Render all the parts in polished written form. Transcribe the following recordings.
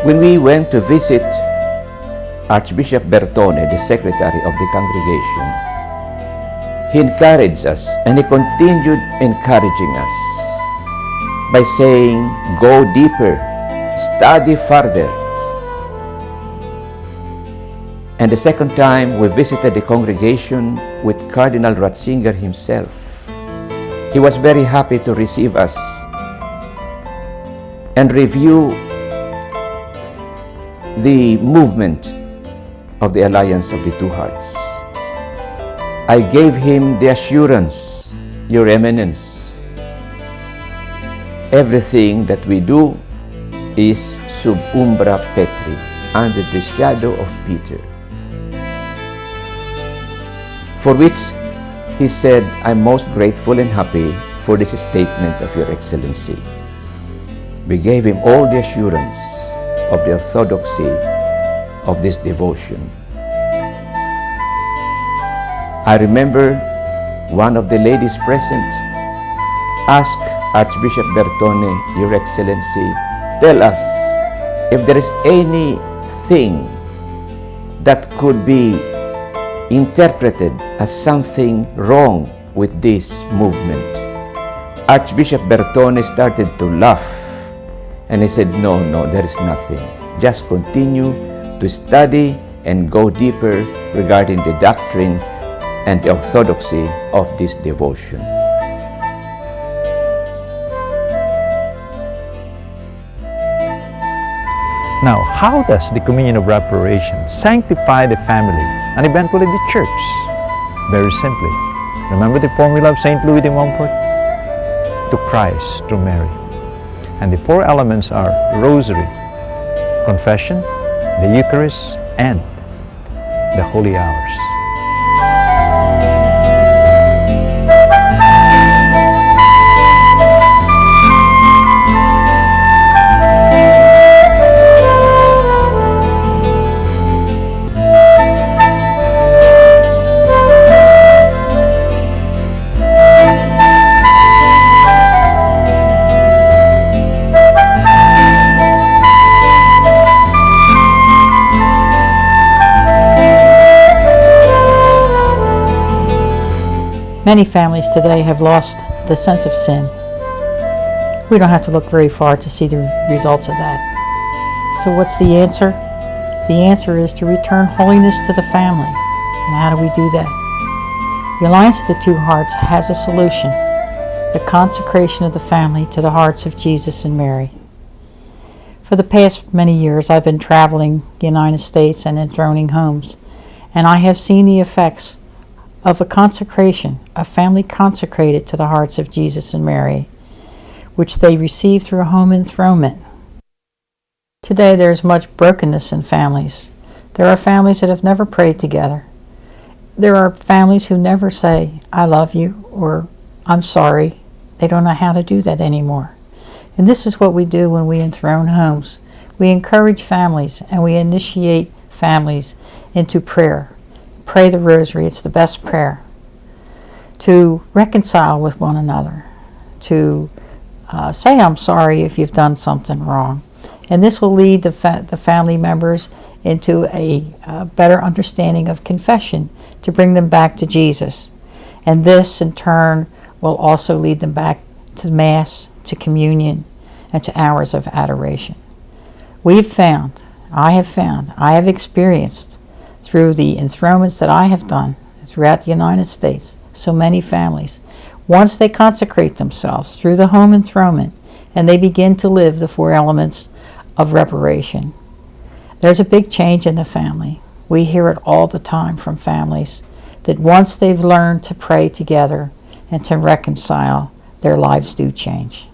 When we went to visit Archbishop Bertone, the secretary of the congregation, he encouraged us, and he continued encouraging us by saying, go deeper, study further. And the second time, we visited the congregation with Cardinal Ratzinger himself. He was very happy to receive us and review the movement of the Alliance of the Two Hearts. I gave him the assurance, Your Eminence, everything that we do is sub umbra Petri, under the shadow of Peter. For which he said, I'm most grateful and happy for this statement of Your Excellency. We gave him all the assurance of the orthodoxy of this devotion. I remember one of the ladies present asked Archbishop Bertone, Your Excellency, tell us if there is anything that could be interpreted as something wrong with this movement. Archbishop Bertone started to laugh and he said, no, there is nothing. Just continue to study and go deeper regarding the doctrine and the orthodoxy of this devotion. Now, how does the communion of reparation sanctify the family and eventually the church? Very simply, remember the formula of St. Louis de Montfort? To Christ through Mary. And the four elements are Rosary, Confession, the Eucharist, and the Holy Hours. Many families today have lost the sense of sin. We don't have to look very far to see the results of that. So what's the answer? The answer is to return holiness to the family. And how do we do that? The Alliance of the Two Hearts has a solution: the consecration of the family to the hearts of Jesus and Mary. For the past many years, I've been traveling the United States and enthroning homes, and I have seen the effects of a consecration, a family consecrated to the hearts of Jesus and Mary, which they receive through a home enthronement. Today there's much brokenness in families. There are families that have never prayed together. There are families who never say, I love you, or I'm sorry. They don't know how to do that anymore. And this is what we do when we enthrone homes. We encourage families and we initiate families into prayer. Pray the Rosary, it's the best prayer. To reconcile with one another, to say I'm sorry if you've done something wrong. And this will lead the family members into a better understanding of confession to bring them back to Jesus. And this in turn will also lead them back to Mass, to communion, and to hours of adoration. I have experienced through the enthronements that I have done throughout the United States, so many families, once they consecrate themselves through the home enthronement and they begin to live the four elements of reparation, there's a big change in the family. We hear it all the time from families that once they've learned to pray together and to reconcile, their lives do change.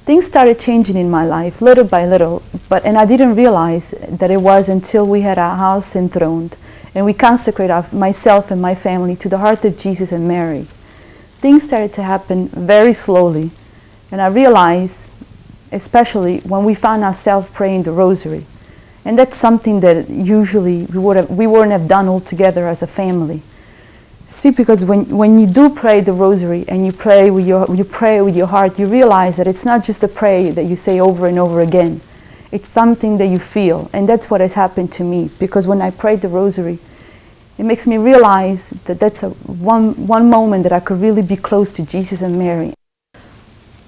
Things started changing in my life little by little, and I didn't realize that it was until we had our house enthroned and we consecrated myself and my family to the heart of Jesus and Mary. Things started to happen very slowly, and I realized, especially when we found ourselves praying the Rosary, and that's something that usually we wouldn't have done all together as a family. See, because when you do pray the Rosary and you pray with your heart, you realize that it's not just a prayer that you say over and over again. It's something that you feel, and that's what has happened to me, because when I prayed the rosary, it makes me realize that that's one moment that I could really be close to Jesus and Mary.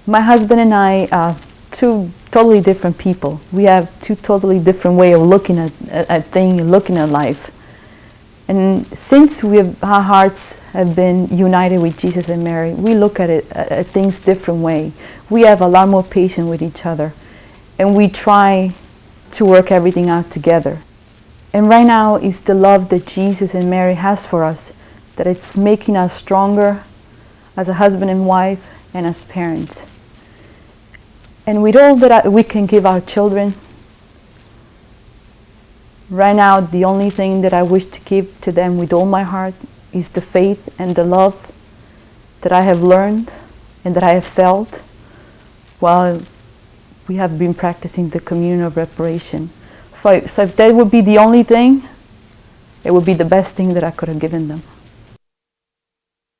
My husband and I are two totally different people. We have two totally different ways of looking at things, looking at life. And since our hearts have been united with Jesus and Mary, we look at things different way. We have a lot more patience with each other, and we try to work everything out together. And right now is the love that Jesus and Mary has for us, that it's making us stronger as a husband and wife and as parents. And with all that we can give our children, right now the only thing that I wish to give to them with all my heart is the faith and the love that I have learned and that I have felt while we have been practicing the communion of reparation. So if that would be the only thing, it would be the best thing that I could have given them.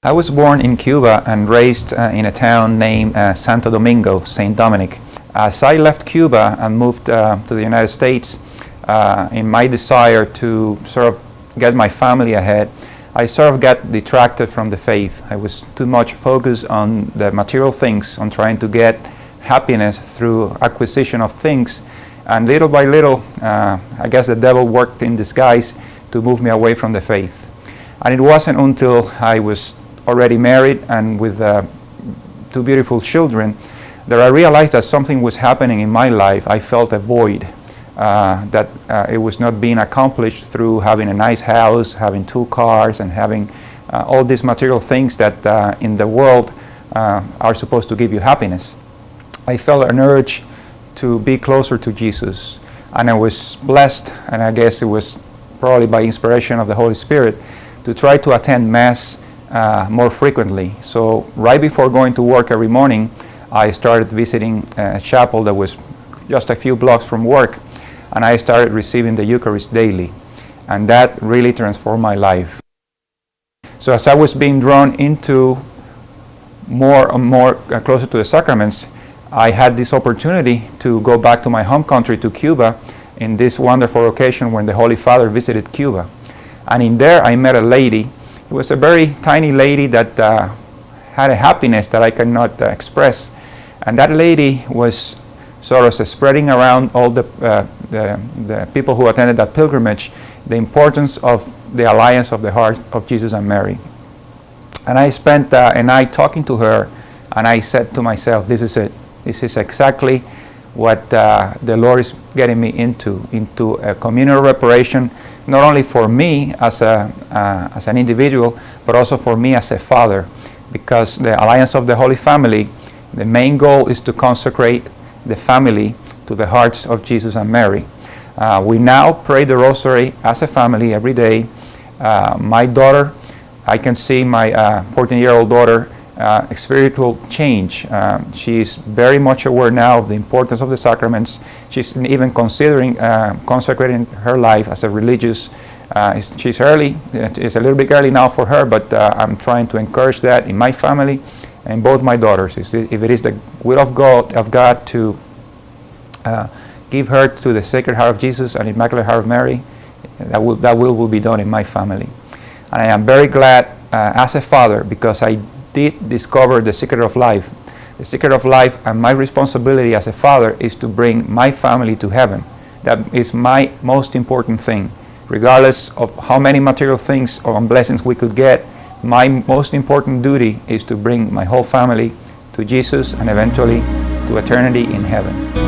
I was born in Cuba and raised in a town named Santo Domingo, St. Dominic. As I left Cuba and moved to the United States, in my desire to sort of get my family ahead, I sort of got detracted from the faith. I was too much focused on the material things, on trying to get happiness through acquisition of things. And little by little, I guess the devil worked in disguise to move me away from the faith. And it wasn't until I was already married and with two beautiful children that I realized that something was happening in my life. I felt a void, that it was not being accomplished through having a nice house, having 2 cars, and having all these material things that in the world are supposed to give you happiness. I felt an urge to be closer to Jesus, and I was blessed, and I guess it was probably by inspiration of the Holy Spirit, to try to attend Mass more frequently. So right before going to work every morning, I started visiting a chapel that was just a few blocks from work, and I started receiving the Eucharist daily, and that really transformed my life. So as I was being drawn into more and more closer to the sacraments, I had this opportunity to go back to my home country, to Cuba, in this wonderful occasion when the Holy Father visited Cuba. And in there I met a lady. It was a very tiny lady that had a happiness that I cannot express. And that lady was sort of spreading around all the people who attended that pilgrimage the importance of the alliance of the heart of Jesus and Mary. And I spent a night talking to her, and I said to myself, this is it. This is exactly what the Lord is getting me into a communal reparation, not only for me as an individual, but also for me as a father, because the alliance of the Holy Family, the main goal is to consecrate the family to the hearts of Jesus and Mary. We now pray the Rosary as a family every day. My daughter, I can see my 14-year-old daughter spiritual change. She is very much aware now of the importance of the sacraments. She's even considering consecrating her life as a religious. She's early. It's a little bit early now for her, but I'm trying to encourage that in my family and both my daughters. If it is the will of God to give her to the Sacred Heart of Jesus and Immaculate Heart of Mary, that will be done in my family. And I am very glad as a father, because I did discover the secret of life. The secret of life, and my responsibility as a father is to bring my family to heaven. That is my most important thing. Regardless of how many material things or blessings we could get, my most important duty is to bring my whole family to Jesus and eventually to eternity in heaven.